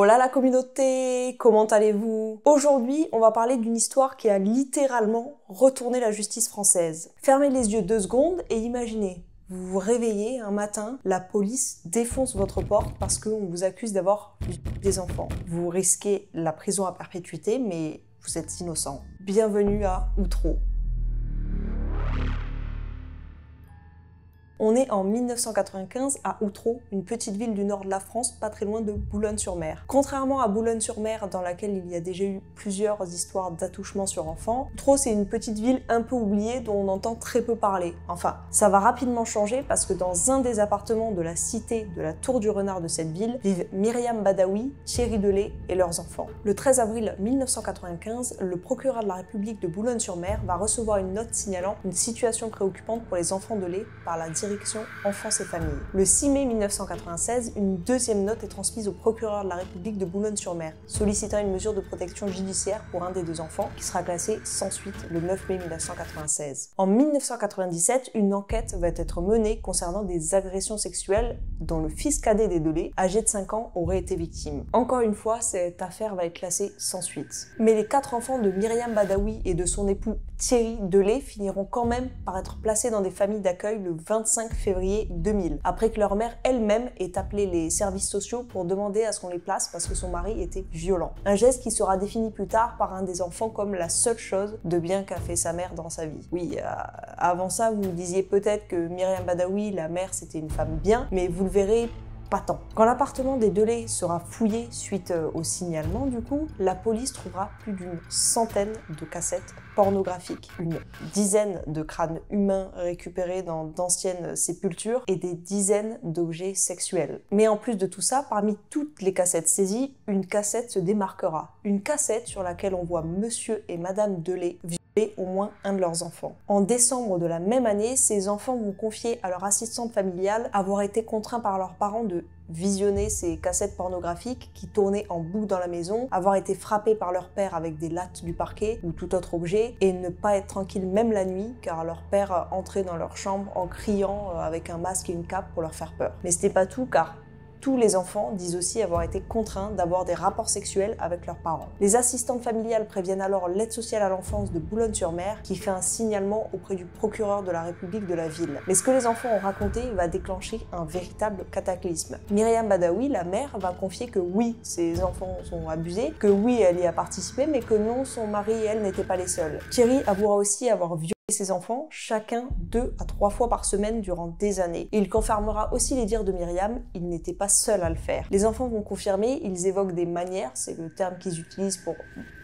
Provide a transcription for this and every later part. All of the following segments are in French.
Hola la communauté, comment allez-vous? Aujourd'hui, on va parler d'une histoire qui a littéralement retourné la justice française. Fermez les yeux 2 secondes et imaginez, vous vous réveillez un matin, la police défonce votre porte parce qu'on vous accuse d'avoir violé des enfants. Vous risquez la prison à perpétuité, mais vous êtes innocent. Bienvenue à Outreau. On est en 1995 à Outreau, une petite ville du nord de la France, pas très loin de Boulogne-sur-Mer. Contrairement à Boulogne-sur-Mer, dans laquelle il y a déjà eu plusieurs histoires d'attouchement sur enfants, Outreau c'est une petite ville un peu oubliée dont on entend très peu parler. Enfin, ça va rapidement changer parce que dans un des appartements de la cité de la Tour du Renard de cette ville, vivent Myriam Badaoui, Thierry Delay et leurs enfants. Le 13 avril 1995, le procureur de la République de Boulogne-sur-Mer va recevoir une note signalant une situation préoccupante pour les enfants Delay par la direction Enfance et Famille. Le 6 mai 1996, une deuxième note est transmise au procureur de la République de Boulogne-sur-Mer, sollicitant une mesure de protection judiciaire pour un des 2 enfants, qui sera classé sans suite le 9 mai 1996. En 1997, une enquête va être menée concernant des agressions sexuelles dont le fils cadet des Delay, âgé de 5 ans, aurait été victime. Encore une fois, cette affaire va être classée sans suite. Mais les 4 enfants de Myriam Badaoui et de son époux Thierry Delay finiront quand même par être placés dans des familles d'accueil le 25 février 2000, après que leur mère elle-même ait appelé les services sociaux pour demander à ce qu'on les place parce que son mari était violent. Un geste qui sera défini plus tard par un des enfants comme la seule chose de bien qu'a fait sa mère dans sa vie. Oui, avant ça, vous disiez peut-être que Myriam Badaoui, la mère, c'était une femme bien, mais vous le verrez, pas tant. Quand l'appartement des Delay sera fouillé suite au signalement du coup, la police trouvera plus d'une centaine de cassettes pornographiques, une dizaine de crânes humains récupérés dans d'anciennes sépultures et des dizaines d'objets sexuels. Mais en plus de tout ça, parmi toutes les cassettes saisies, une cassette se démarquera. Une cassette sur laquelle on voit Monsieur et Madame Delay violer au moins un de leurs enfants. En décembre de la même année, ces enfants vont confier à leur assistante familiale avoir été contraints par leurs parents de visionner ces cassettes pornographiques qui tournaient en boucle dans la maison, avoir été frappés par leur père avec des lattes du parquet ou tout autre objet et ne pas être tranquille même la nuit car leur père entrait dans leur chambre en criant avec un masque et une cape pour leur faire peur. Mais c'était pas tout car tous les enfants disent aussi avoir été contraints d'avoir des rapports sexuels avec leurs parents. Les assistantes familiales préviennent alors l'aide sociale à l'enfance de Boulogne-sur-Mer qui fait un signalement auprès du procureur de la République de la ville. Mais ce que les enfants ont raconté va déclencher un véritable cataclysme. Myriam Badaoui, la mère, va confier que oui, ses enfants sont abusés, que oui, elle y a participé, mais que non, son mari et elle n'étaient pas les seuls. Thierry avouera aussi avoir violé ses enfants, chacun 2 à 3 fois par semaine durant des années. Et il confirmera aussi les dires de Myriam, il n'était pas seul à le faire. Les enfants vont confirmer, ils évoquent des manières, c'est le terme qu'ils utilisent pour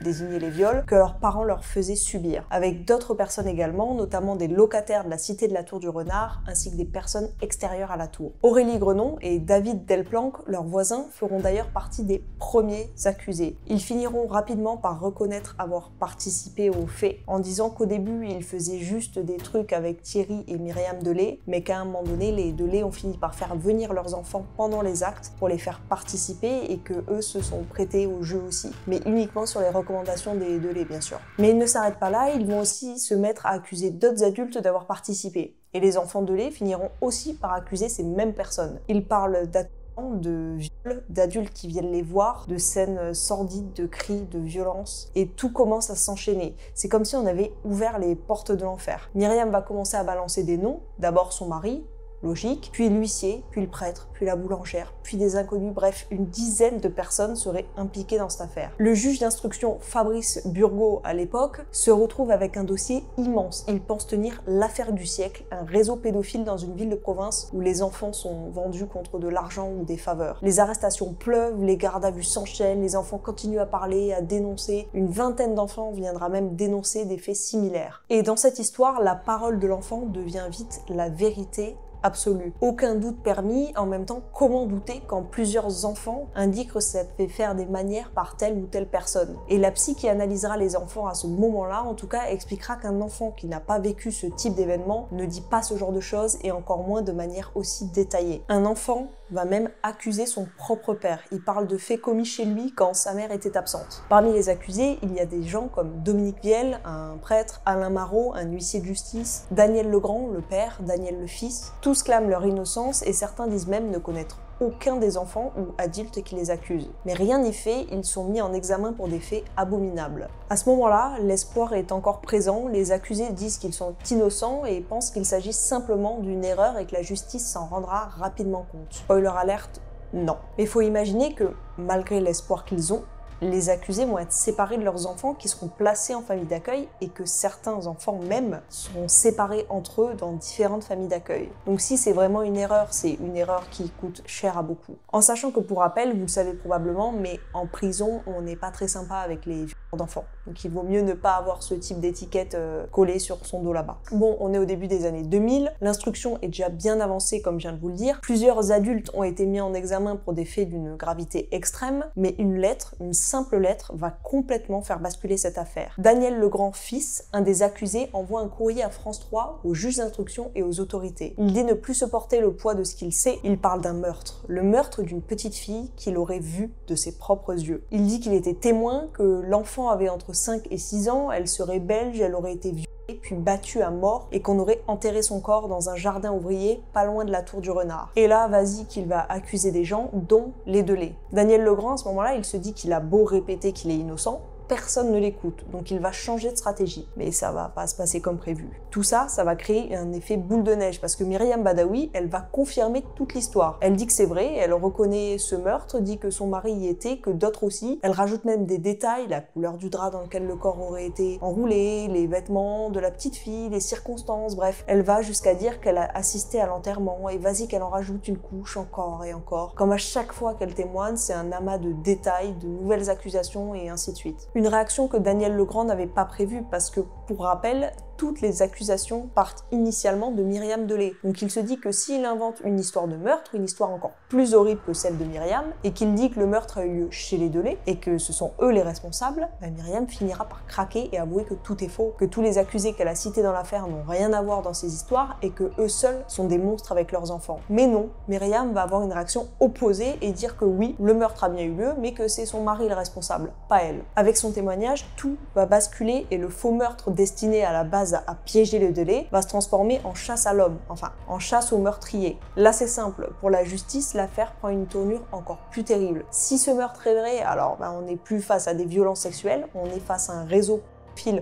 désigner les viols, que leurs parents leur faisaient subir. Avec d'autres personnes également, notamment des locataires de la cité de la Tour du Renard, ainsi que des personnes extérieures à la tour. Aurélie Grenon et David Delplanque, leurs voisins, feront d'ailleurs partie des premiers accusés. Ils finiront rapidement par reconnaître avoir participé aux faits, en disant qu'au début, ils faisaient juste des trucs avec Thierry et Myriam Delay, mais qu'à un moment donné, les Delay ont fini par faire venir leurs enfants pendant les actes pour les faire participer et que eux se sont prêtés au jeu aussi, mais uniquement sur les recommandations des Delay bien sûr. Mais ils ne s'arrêtent pas là, ils vont aussi se mettre à accuser d'autres adultes d'avoir participé. Et les enfants Delay finiront aussi par accuser ces mêmes personnes. Ils parlent de viols, d'adultes qui viennent les voir, de scènes sordides, de cris, de violence, et tout commence à s'enchaîner. C'est comme si on avait ouvert les portes de l'enfer. Myriam va commencer à balancer des noms, d'abord son mari, logique, puis l'huissier, puis le prêtre, puis la boulangère, puis des inconnus, bref, une dizaine de personnes seraient impliquées dans cette affaire. Le juge d'instruction Fabrice Burgot, à l'époque, se retrouve avec un dossier immense. Il pense tenir l'affaire du siècle, un réseau pédophile dans une ville de province où les enfants sont vendus contre de l'argent ou des faveurs. Les arrestations pleuvent, les gardes à vue s'enchaînent, les enfants continuent à parler, à dénoncer. Une vingtaine d'enfants viendra même dénoncer des faits similaires. Et dans cette histoire, la parole de l'enfant devient vite la vérité absolue. Aucun doute permis, en même temps, comment douter quand plusieurs enfants indiquent que ça fait faire des manières par telle ou telle personne. Et la psy qui analysera les enfants à ce moment-là, en tout cas, expliquera qu'un enfant qui n'a pas vécu ce type d'événement ne dit pas ce genre de choses et encore moins de manière aussi détaillée. Un enfant va même accuser son propre père. Il parle de faits commis chez lui quand sa mère était absente. Parmi les accusés, il y a des gens comme Dominique Viel, un prêtre, Alain Marot, un huissier de justice, Daniel Legrand, le père, Daniel le fils. Tous clament leur innocence et certains disent même ne connaître aucun des enfants ou adultes qui les accusent. Mais rien n'y fait, ils sont mis en examen pour des faits abominables. À ce moment-là, l'espoir est encore présent, les accusés disent qu'ils sont innocents et pensent qu'il s'agit simplement d'une erreur et que la justice s'en rendra rapidement compte. Spoiler alerte, non. Mais il faut imaginer que, malgré l'espoir qu'ils ont, les accusés vont être séparés de leurs enfants qui seront placés en famille d'accueil et que certains enfants même seront séparés entre eux dans différentes familles d'accueil. Donc si c'est vraiment une erreur, c'est une erreur qui coûte cher à beaucoup. En sachant que pour rappel, vous le savez probablement, mais en prison, on n'est pas très sympa avec les violeurs d'enfants. Donc il vaut mieux ne pas avoir ce type d'étiquette collée sur son dos là-bas. Bon, on est au début des années 2000, l'instruction est déjà bien avancée comme je viens de vous le dire. Plusieurs adultes ont été mis en examen pour des faits d'une gravité extrême, mais une lettre, une simple lettre, va complètement faire basculer cette affaire. Daniel Legrand, fils, un des accusés, envoie un courrier à France 3, aux juges d'instruction et aux autorités. Il dit ne plus supporter le poids de ce qu'il sait, il parle d'un meurtre. Le meurtre d'une petite fille qu'il aurait vue de ses propres yeux. Il dit qu'il était témoin, que l'enfant avait entre 5 et 6 ans, elle serait belge, elle aurait été violée puis battue à mort et qu'on aurait enterré son corps dans un jardin ouvrier pas loin de la Tour du Renard. Et là, vas-y qu'il va accuser des gens, dont les Delay. Daniel Legrand, à ce moment-là, il se dit qu'il a beau répéter qu'il est innocent, personne ne l'écoute, donc il va changer de stratégie. Mais ça va pas se passer comme prévu. Tout ça, ça va créer un effet boule de neige, parce que Myriam Badawi, elle va confirmer toute l'histoire. Elle dit que c'est vrai, elle reconnaît ce meurtre, dit que son mari y était, que d'autres aussi. Elle rajoute même des détails, la couleur du drap dans lequel le corps aurait été enroulé, les vêtements de la petite fille, les circonstances, bref. Elle va jusqu'à dire qu'elle a assisté à l'enterrement, et vas-y qu'elle en rajoute une couche encore et encore. Comme à chaque fois qu'elle témoigne, c'est un amas de détails, de nouvelles accusations et ainsi de suite. Une réaction que Daniel Legrand n'avait pas prévue parce que, pour rappel, toutes les accusations partent initialement de Myriam Delay. Donc il se dit que s'il invente une histoire de meurtre, une histoire encore plus horrible que celle de Myriam, et qu'il dit que le meurtre a eu lieu chez les Delay, et que ce sont eux les responsables, Myriam finira par craquer et avouer que tout est faux, que tous les accusés qu'elle a cités dans l'affaire n'ont rien à voir dans ces histoires, et que eux seuls sont des monstres avec leurs enfants. Mais non, Myriam va avoir une réaction opposée et dire que oui, le meurtre a bien eu lieu, mais que c'est son mari le responsable, pas elle. Avec son témoignage, tout va basculer et le faux meurtre destiné à la base à piéger les Delay va se transformer en chasse à l'homme, enfin en chasse au meurtrier. Là c'est simple, pour la justice, l'affaire prend une tournure encore plus terrible. Si ce meurtre est vrai, alors on n'est plus face à des violences sexuelles, on est face à un réseau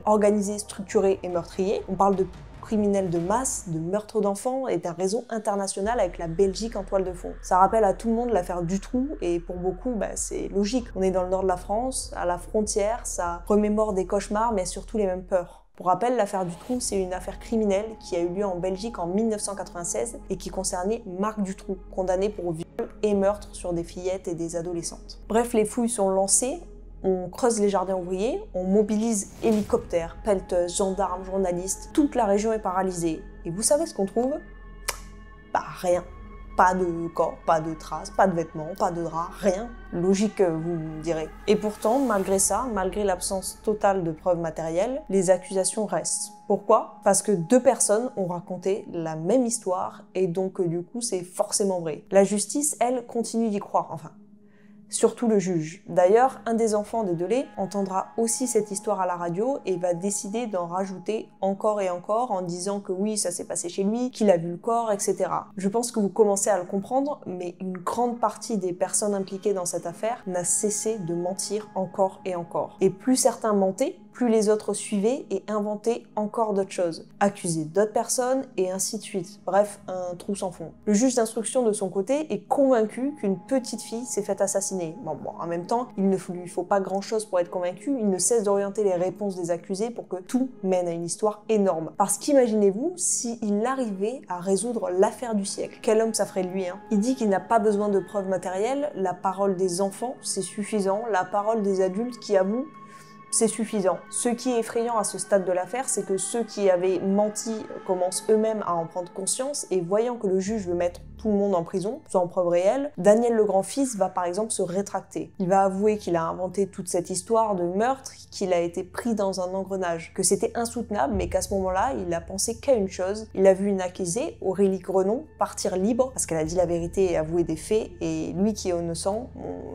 organisé, structuré et meurtrier. On parle de criminels de masse, de meurtres d'enfants et d'un réseau international avec la Belgique en toile de fond. Ça rappelle à tout le monde l'affaire Dutroux et pour beaucoup, c'est logique. On est dans le nord de la France, à la frontière, ça remémore des cauchemars mais surtout les mêmes peurs. Pour rappel, l'affaire Dutroux, c'est une affaire criminelle qui a eu lieu en Belgique en 1996 et qui concernait Marc Dutroux, condamné pour viol et meurtre sur des fillettes et des adolescentes. Bref, les fouilles sont lancées, on creuse les jardins ouvriers, on mobilise hélicoptères, pelleteuses, gendarmes, journalistes, toute la région est paralysée. Et vous savez ce qu'on trouve? Rien. Pas de corps, pas de traces, pas de vêtements, pas de draps, rien. Logique, vous me direz. Et pourtant, malgré ça, malgré l'absence totale de preuves matérielles, les accusations restent. Pourquoi? Parce que 2 personnes ont raconté la même histoire et donc du coup c'est forcément vrai. La justice, elle, continue d'y croire, enfin. Surtout le juge. D'ailleurs, un des enfants des Delay entendra aussi cette histoire à la radio et va décider d'en rajouter encore et encore en disant que oui, ça s'est passé chez lui, qu'il a vu le corps, etc. Je pense que vous commencez à le comprendre, mais une grande partie des personnes impliquées dans cette affaire n'a cessé de mentir encore et encore. Et plus certains mentaient, plus les autres suivaient et inventaient encore d'autres choses, accusaient d'autres personnes et ainsi de suite. Bref, un trou sans fond. Le juge d'instruction de son côté est convaincu qu'une petite fille s'est faite assassiner. Bon, en même temps, il ne lui faut pas grand chose pour être convaincu, il ne cesse d'orienter les réponses des accusés pour que tout mène à une histoire énorme. Parce qu'imaginez-vous s'il arrivait à résoudre l'affaire du siècle. Quel homme ça ferait de lui, hein? Il dit qu'il n'a pas besoin de preuves matérielles, la parole des enfants, c'est suffisant, la parole des adultes qui avouent, c'est suffisant. Ce qui est effrayant à ce stade de l'affaire, c'est que ceux qui avaient menti commencent eux-mêmes à en prendre conscience et voyant que le juge veut mettre tout le monde en prison, sans preuve réelle, Daniel Legrand fils va par exemple se rétracter. Il va avouer qu'il a inventé toute cette histoire de meurtre, qu'il a été pris dans un engrenage, que c'était insoutenable, mais qu'à ce moment-là, il a pensé qu'à une chose. Il a vu une accusée, Aurélie Grenon, partir libre, parce qu'elle a dit la vérité et avoué des faits, et lui qui est innocent,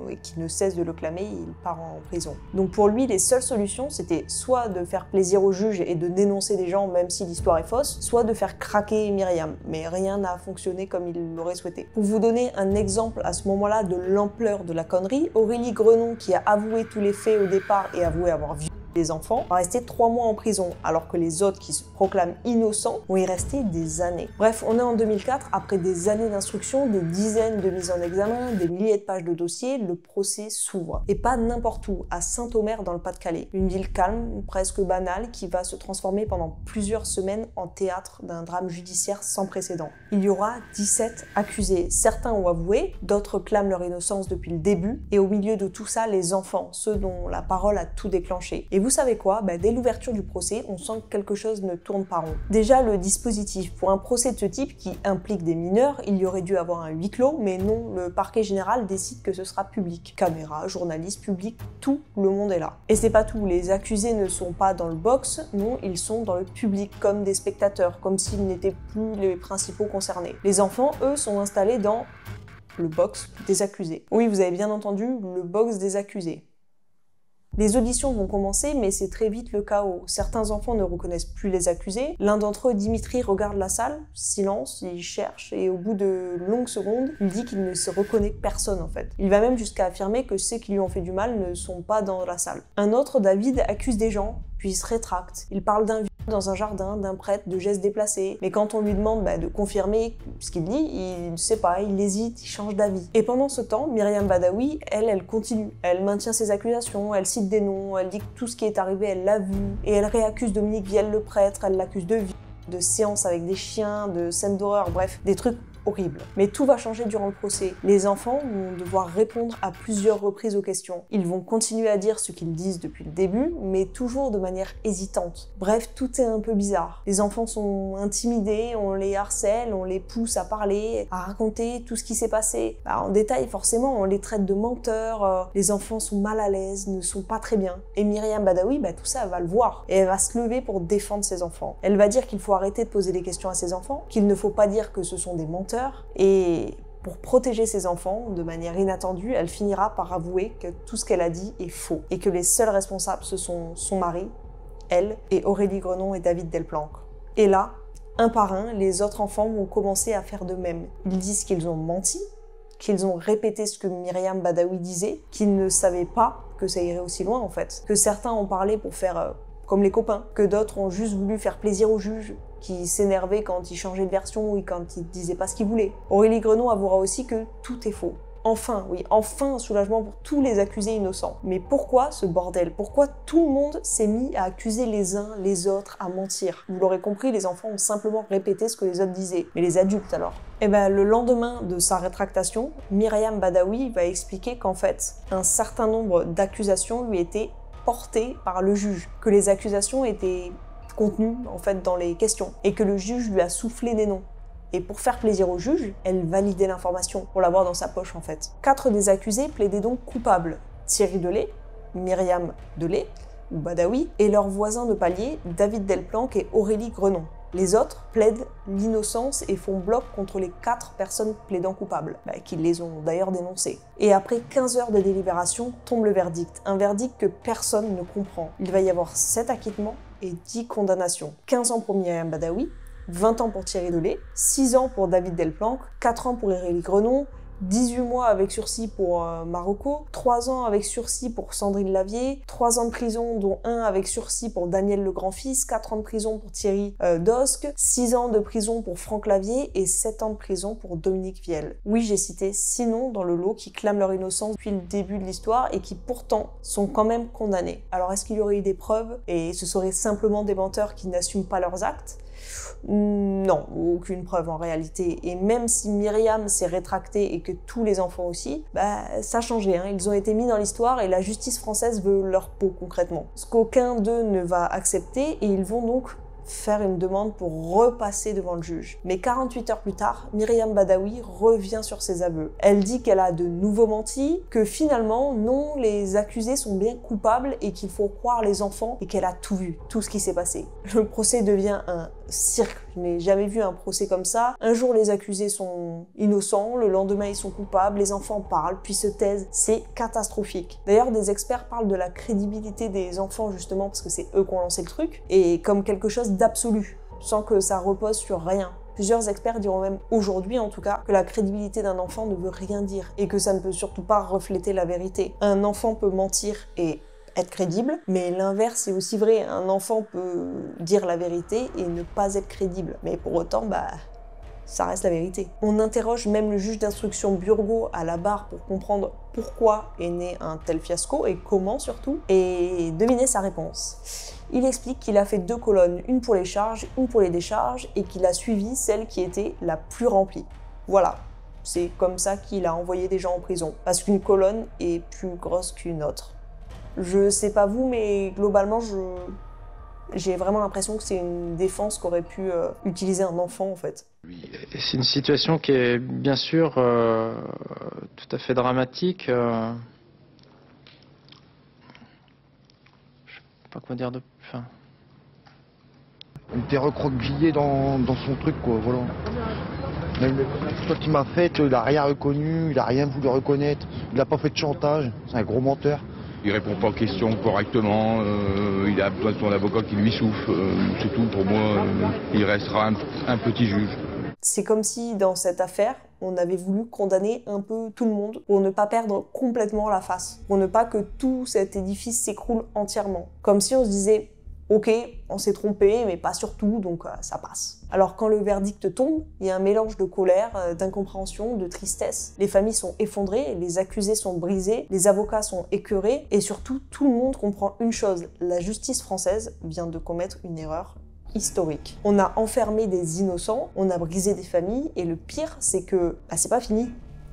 et qui ne cesse de le clamer, il part en prison. Donc pour lui, les seules solutions, c'était soit de faire plaisir au juge et de dénoncer des gens même si l'histoire est fausse, soit de faire craquer Myriam. Mais rien n'a fonctionné comme il l'aurez souhaité. Pour vous donner un exemple à ce moment-là de l'ampleur de la connerie, Aurélie Grenon, qui a avoué tous les faits au départ et avoué avoir violé les enfants, va rester 3 mois en prison, alors que les autres qui se proclament innocents vont y rester des années. Bref, on est en 2004, après des années d'instruction, des dizaines de mises en examen, des milliers de pages de dossiers, le procès s'ouvre. Et pas n'importe où, à Saint-Omer dans le Pas-de-Calais. Une ville calme, presque banale, qui va se transformer pendant plusieurs semaines en théâtre d'un drame judiciaire sans précédent. Il y aura 17 accusés. Certains ont avoué, d'autres clament leur innocence depuis le début, et au milieu de tout ça, les enfants, ceux dont la parole a tout déclenché. Et vous savez quoi? Dès l'ouverture du procès, on sent que quelque chose ne tourne pas rond. Déjà, le dispositif. Pour un procès de ce type qui implique des mineurs, il y aurait dû avoir un huis clos, mais non, le parquet général décide que ce sera public. Caméras, journalistes, public, tout le monde est là. Et c'est pas tout, les accusés ne sont pas dans le box, non, ils sont dans le public, comme des spectateurs, comme s'ils n'étaient plus les principaux concernés. Les enfants, eux, sont installés dans le box des accusés. Oui, vous avez bien entendu, le box des accusés. Les auditions vont commencer, mais c'est très vite le chaos. Certains enfants ne reconnaissent plus les accusés. L'un d'entre eux, Dimitri, regarde la salle, silence, il cherche, et au bout de longues secondes, il dit qu'il ne se reconnaît personne en fait. Il va même jusqu'à affirmer que ceux qui lui ont fait du mal ne sont pas dans la salle. Un autre, David, accuse des gens, puis il se rétracte. Il parle d'un viol dans un jardin, d'un prêtre, de gestes déplacés. Mais quand on lui demande de confirmer ce qu'il dit, il ne sait pas, il hésite, il change d'avis. Et pendant ce temps, Myriam Badaoui, elle continue. Elle maintient ses accusations, elle cite des noms, elle dit que tout ce qui est arrivé, elle l'a vu. Et elle réaccuse Dominique Viel, le prêtre, elle l'accuse de viol, de séances avec des chiens, de scènes d'horreur, bref, des trucs horrible. Mais tout va changer durant le procès. Les enfants vont devoir répondre à plusieurs reprises aux questions. Ils vont continuer à dire ce qu'ils disent depuis le début, mais toujours de manière hésitante. Bref, tout est un peu bizarre. Les enfants sont intimidés, on les harcèle, on les pousse à parler, à raconter tout ce qui s'est passé. En détail, forcément, on les traite de menteurs, les enfants sont mal à l'aise, ne sont pas très bien. Et Myriam Badaoui, tout ça, elle va le voir. Et elle va se lever pour défendre ses enfants. Elle va dire qu'il faut arrêter de poser des questions à ses enfants, qu'il ne faut pas dire que ce sont des menteurs. Et pour protéger ses enfants, de manière inattendue, elle finira par avouer que tout ce qu'elle a dit est faux. Et que les seuls responsables, ce sont son mari, elle, et Aurélie Grenon et David Delplanque. Et là, un par un, les autres enfants vont commencer à faire de même. Ils disent qu'ils ont menti, qu'ils ont répété ce que Myriam Badaoui disait, qu'ils ne savaient pas que ça irait aussi loin en fait. Que certains ont parlé pour faire comme les copains, que d'autres ont juste voulu faire plaisir au juge, qui s'énervait quand il changeait de version ou quand il disait pas ce qu'il voulait. Aurélie Grenon avouera aussi que tout est faux. Enfin, oui, enfin un soulagement pour tous les accusés innocents. Mais pourquoi ce bordel? Pourquoi tout le monde s'est mis à accuser les uns les autres, à mentir? Vous l'aurez compris, les enfants ont simplement répété ce que les autres disaient. Mais les adultes alors? Le lendemain de sa rétractation, Myriam Badaoui va expliquer qu'en fait, un certain nombre d'accusations lui étaient portées par le juge, que les accusations étaient contenues en fait dans les questions, et que le juge lui a soufflé des noms. Et pour faire plaisir au juge, elle validait l'information, pour l'avoir dans sa poche en fait. 4 des accusés plaidaient donc coupables. Thierry Delay, Myriam Delay, ou Badaoui, et leur voisin de palier, David Delplanque et Aurélie Grenon. Les autres plaident l'innocence et font bloc contre les 4 personnes plaidant coupables, qui les ont d'ailleurs dénoncées. Et après 15 heures de délibération, tombe le verdict. Un verdict que personne ne comprend. Il va y avoir 7 acquittements et 10 condamnations. 15 ans pour Myriam Badaoui, 20 ans pour Thierry Delay, 6 ans pour David Delplanque, 4 ans pour Aurélie Grenon, 18 mois avec sursis pour Marocco, 3 ans avec sursis pour Sandrine Lavier, 3 ans de prison dont 1 avec sursis pour Daniel le grand-fils, 4 ans de prison pour Thierry Dosque, 6 ans de prison pour Franck Lavier et 7 ans de prison pour Dominique Viel. Oui, j'ai cité 6 noms dans le lot qui clament leur innocence depuis le début de l'histoire et qui pourtant sont quand même condamnés. Alors est-ce qu'il y aurait eu des preuves et ce seraient simplement des menteurs qui n'assument pas leurs actes? Non, aucune preuve en réalité. Et même si Myriam s'est rétractée et que tous les enfants aussi, ça a changé. Ils ont été mis dans l'histoire et la justice française veut leur peau concrètement. Ce qu'aucun d'eux ne va accepter et ils vont donc faire une demande pour repasser devant le juge. Mais 48 heures plus tard, Myriam Badaoui revient sur ses aveux. Elle dit qu'elle a de nouveau menti, que finalement, non, les accusés sont bien coupables et qu'il faut croire les enfants et qu'elle a tout vu, tout ce qui s'est passé. Le procès devient un cirque. Je n'ai jamais vu un procès comme ça. Un jour, les accusés sont innocents, le lendemain, ils sont coupables, les enfants parlent, puis se taisent. C'est catastrophique. D'ailleurs, des experts parlent de la crédibilité des enfants, justement, parce que c'est eux qui ont lancé le truc, et comme quelque chose d'absolu, sans que ça repose sur rien. Plusieurs experts diront même aujourd'hui en tout cas que la crédibilité d'un enfant ne veut rien dire et que ça ne peut surtout pas refléter la vérité. Un enfant peut mentir et être crédible, mais l'inverse est aussi vrai. Un enfant peut dire la vérité et ne pas être crédible. Mais pour autant, ça reste la vérité. On interroge même le juge d'instruction Burgot à la barre pour comprendre pourquoi est né un tel fiasco et comment surtout. Et devinez sa réponse. Il explique qu'il a fait 2 colonnes, une pour les charges, une pour les décharges, et qu'il a suivi celle qui était la plus remplie. Voilà. C'est comme ça qu'il a envoyé des gens en prison. Parce qu'une colonne est plus grosse qu'une autre. Je sais pas vous, mais globalement, j'ai vraiment l'impression que c'est une défense qu'aurait pu utiliser un enfant, en fait. C'est une situation qui est bien sûr tout à fait dramatique. Je sais pas quoi dire de... Enfin... On était recroquevillé dans son truc, quoi, voilà. Quand il m'a fait, il a rien reconnu, il a rien voulu reconnaître, il a pas fait de chantage, c'est un gros menteur. Il répond pas aux questions correctement, il a besoin de son avocat qui lui souffle, c'est tout pour moi, il restera un petit juge. C'est comme si dans cette affaire, on avait voulu condamner un peu tout le monde pour ne pas perdre complètement la face, pour ne pas que tout cet édifice s'écroule entièrement. Comme si on se disait, ok, on s'est trompé, mais pas sur tout, donc ça passe. Alors quand le verdict tombe, il y a un mélange de colère, d'incompréhension, de tristesse. Les familles sont effondrées, les accusés sont brisés, les avocats sont écœurés, et surtout, tout le monde comprend une chose, la justice française vient de commettre une erreur historique. On a enfermé des innocents, on a brisé des familles, et le pire, c'est que c'est pas fini.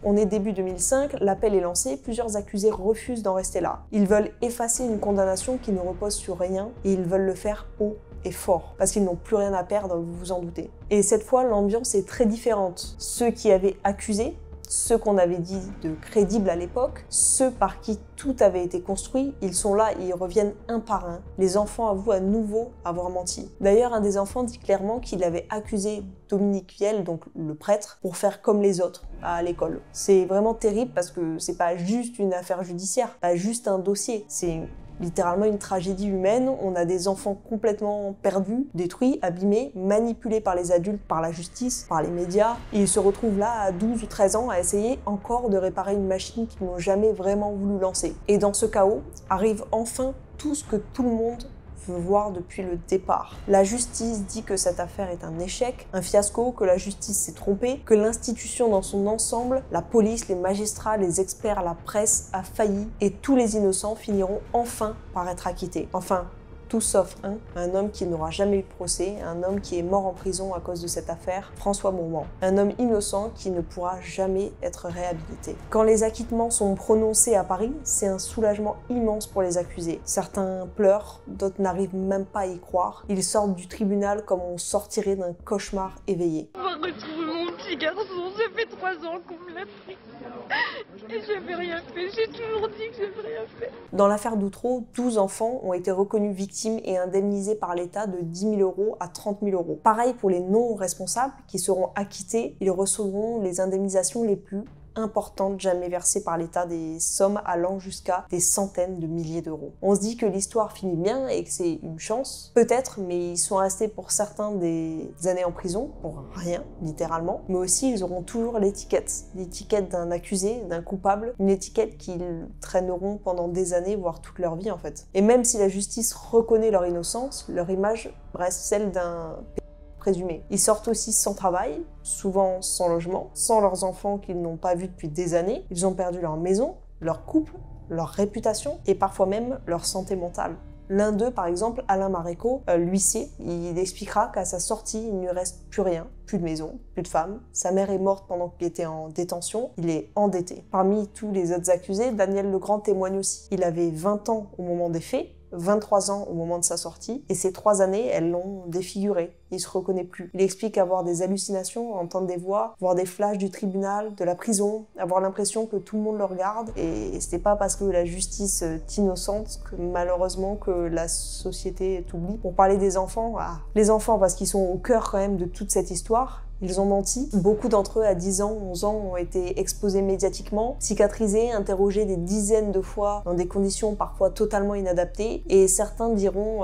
On est début 2005, l'appel est lancé, plusieurs accusés refusent d'en rester là. Ils veulent effacer une condamnation qui ne repose sur rien, et ils veulent le faire haut et fort, parce qu'ils n'ont plus rien à perdre, vous vous en doutez. Et cette fois, l'ambiance est très différente. Ceux qui avaient accusé, ceux qu'on avait dit de crédibles à l'époque, ceux par qui tout avait été construit, ils sont là et ils reviennent un par un. Les enfants avouent à nouveau avoir menti. D'ailleurs, un des enfants dit clairement qu'il avait accusé Dominique Viel, donc le prêtre, pour faire comme les autres à l'école. C'est vraiment terrible parce que c'est pas juste une affaire judiciaire, pas juste un dossier, c'est littéralement une tragédie humaine. On a des enfants complètement perdus, détruits, abîmés, manipulés par les adultes, par la justice, par les médias. Et ils se retrouvent là à 12 ou 13 ans à essayer encore de réparer une machine qu'ils n'ont jamais vraiment voulu lancer. Et dans ce chaos arrive enfin tout ce que tout le monde veut voir depuis le départ. La justice dit que cette affaire est un échec, un fiasco, que la justice s'est trompée, que l'institution dans son ensemble, la police, les magistrats, les experts, la presse, a failli et tous les innocents finiront enfin par être acquittés. Enfin, tout sauf un homme qui n'aura jamais eu de procès, un homme qui est mort en prison à cause de cette affaire, François Mourmand. Un homme innocent qui ne pourra jamais être réhabilité. Quand les acquittements sont prononcés à Paris, c'est un soulagement immense pour les accusés. Certains pleurent, d'autres n'arrivent même pas à y croire. Ils sortent du tribunal comme on sortirait d'un cauchemar éveillé. On va retrouver mon petit garçon, ça fait 3 ans qu'on me l'a pris. Et j'avais rien fait, j'ai toujours dit que j'avais rien fait. Dans l'affaire d'Outreau, 12 enfants ont été reconnus victimes et indemnisés par l'État de 10 000 € à 30 000 €. Pareil pour les non-responsables qui seront acquittés, ils recevront les indemnisations les plus importantes jamais versées par l'État, des sommes allant jusqu'à des centaines de milliers d'euros. On se dit que l'histoire finit bien et que c'est une chance, peut-être, mais ils sont restés pour certains des années en prison, pour rien, littéralement, mais aussi ils auront toujours l'étiquette d'un accusé, d'un coupable, une étiquette qu'ils traîneront pendant des années, voire toute leur vie en fait. Et même si la justice reconnaît leur innocence, leur image reste celle d'un présumé. Ils sortent aussi sans travail, souvent sans logement, sans leurs enfants qu'ils n'ont pas vus depuis des années. Ils ont perdu leur maison, leur couple, leur réputation et parfois même leur santé mentale. L'un d'eux, par exemple, Alain Maréco, l'huissier, il expliquera qu'à sa sortie, il ne lui reste plus rien, plus de maison, plus de femme. Sa mère est morte pendant qu'il était en détention, il est endetté. Parmi tous les autres accusés, Daniel Legrand témoigne aussi. Il avait 20 ans au moment des faits, 23 ans au moment de sa sortie, et ces 3 années, elles l'ont défiguré. Il se reconnaît plus. Il explique avoir des hallucinations, entendre des voix, voir des flashs du tribunal, de la prison, avoir l'impression que tout le monde le regarde, et c'était pas parce que la justice est innocente que malheureusement que la société t'oublie. Pour parler des enfants, les enfants parce qu'ils sont au cœur quand même de toute cette histoire. Ils ont menti. Beaucoup d'entre eux, à 10 ans, 11 ans, ont été exposés médiatiquement, cicatrisés, interrogés des dizaines de fois dans des conditions parfois totalement inadaptées. Et certains diront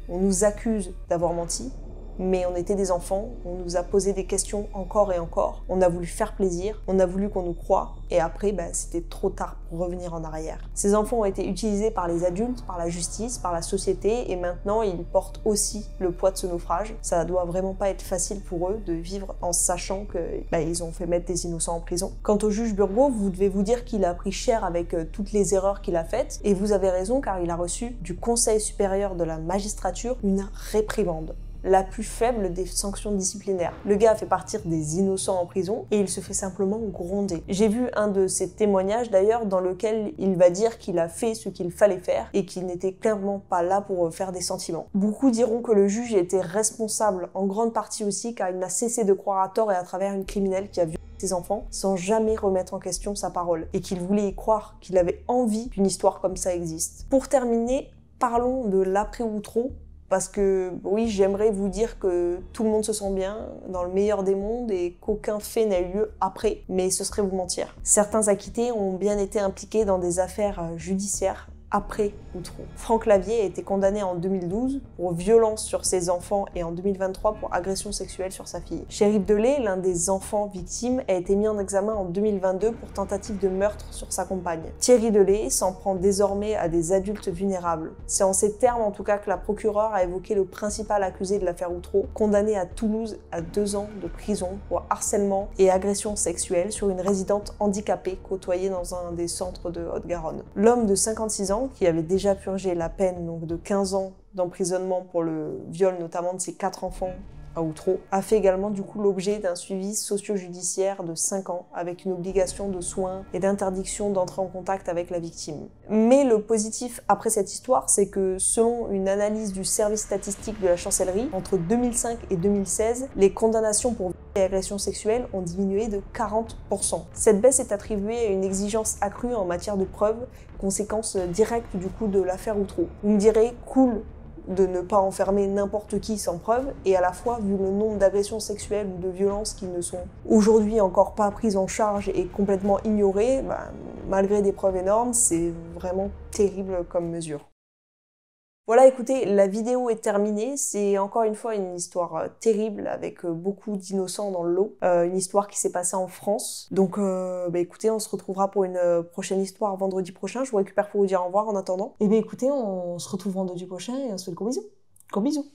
on nous accuse d'avoir menti. Mais on était des enfants, on nous a posé des questions encore et encore, on a voulu faire plaisir, on a voulu qu'on nous croie, et après, c'était trop tard pour revenir en arrière. Ces enfants ont été utilisés par les adultes, par la justice, par la société, et maintenant ils portent aussi le poids de ce naufrage. Ça doit vraiment pas être facile pour eux de vivre en sachant qu'ils ont fait mettre des innocents en prison. Quant au juge Burgot, vous devez vous dire qu'il a pris cher avec toutes les erreurs qu'il a faites, et vous avez raison car il a reçu du Conseil supérieur de la magistrature une réprimande, la plus faible des sanctions disciplinaires. Le gars a fait partir des innocents en prison et il se fait simplement gronder. J'ai vu un de ses témoignages d'ailleurs dans lequel il va dire qu'il a fait ce qu'il fallait faire et qu'il n'était clairement pas là pour faire des sentiments. Beaucoup diront que le juge était responsable en grande partie aussi car il n'a cessé de croire à tort et à travers une criminelle qui a violé ses enfants sans jamais remettre en question sa parole et qu'il voulait y croire, qu'il avait envie qu'une histoire comme ça existe. Pour terminer, parlons de l'après-Outreau. Parce que oui, j'aimerais vous dire que tout le monde se sent bien, dans le meilleur des mondes, et qu'aucun fait n'a eu lieu après, mais ce serait vous mentir. Certains acquittés ont bien été impliqués dans des affaires judiciaires après Outreau. Franck Lavier a été condamné en 2012 pour violence sur ses enfants et en 2023 pour agression sexuelle sur sa fille. Shérif Delay, l'un des enfants victimes, a été mis en examen en 2022 pour tentative de meurtre sur sa compagne. Thierry Delay s'en prend désormais à des adultes vulnérables. C'est en ces termes en tout cas que la procureure a évoqué le principal accusé de l'affaire Outreau, condamné à Toulouse à 2 ans de prison pour harcèlement et agression sexuelle sur une résidente handicapée côtoyée dans un des centres de Haute-Garonne. L'homme de 56 ans, qui avait déjà purgé la peine donc de 15 ans d'emprisonnement pour le viol notamment de ses 4 enfants à Outreau, a fait également du coup l'objet d'un suivi socio-judiciaire de 5 ans avec une obligation de soins et d'interdiction d'entrer en contact avec la victime. Mais le positif après cette histoire, c'est que selon une analyse du service statistique de la chancellerie, entre 2005 et 2016, les condamnations pour et agressions sexuelles ont diminué de 40%. Cette baisse est attribuée à une exigence accrue en matière de preuves, conséquence directe du coup de l'affaire Outreau. Vous me direz, cool de ne pas enfermer n'importe qui sans preuve, et à la fois, vu le nombre d'agressions sexuelles ou de violences qui ne sont aujourd'hui encore pas prises en charge et complètement ignorées, malgré des preuves énormes, c'est vraiment terrible comme mesure. Voilà, écoutez, la vidéo est terminée. C'est encore une fois une histoire terrible avec beaucoup d'innocents dans le lot. Une histoire qui s'est passée en France. Donc, écoutez, on se retrouvera pour une prochaine histoire vendredi prochain. Je vous récupère pour vous dire au revoir en attendant. Et écoutez, on se retrouve vendredi prochain et on se fait de gros bisous. Gros bisous.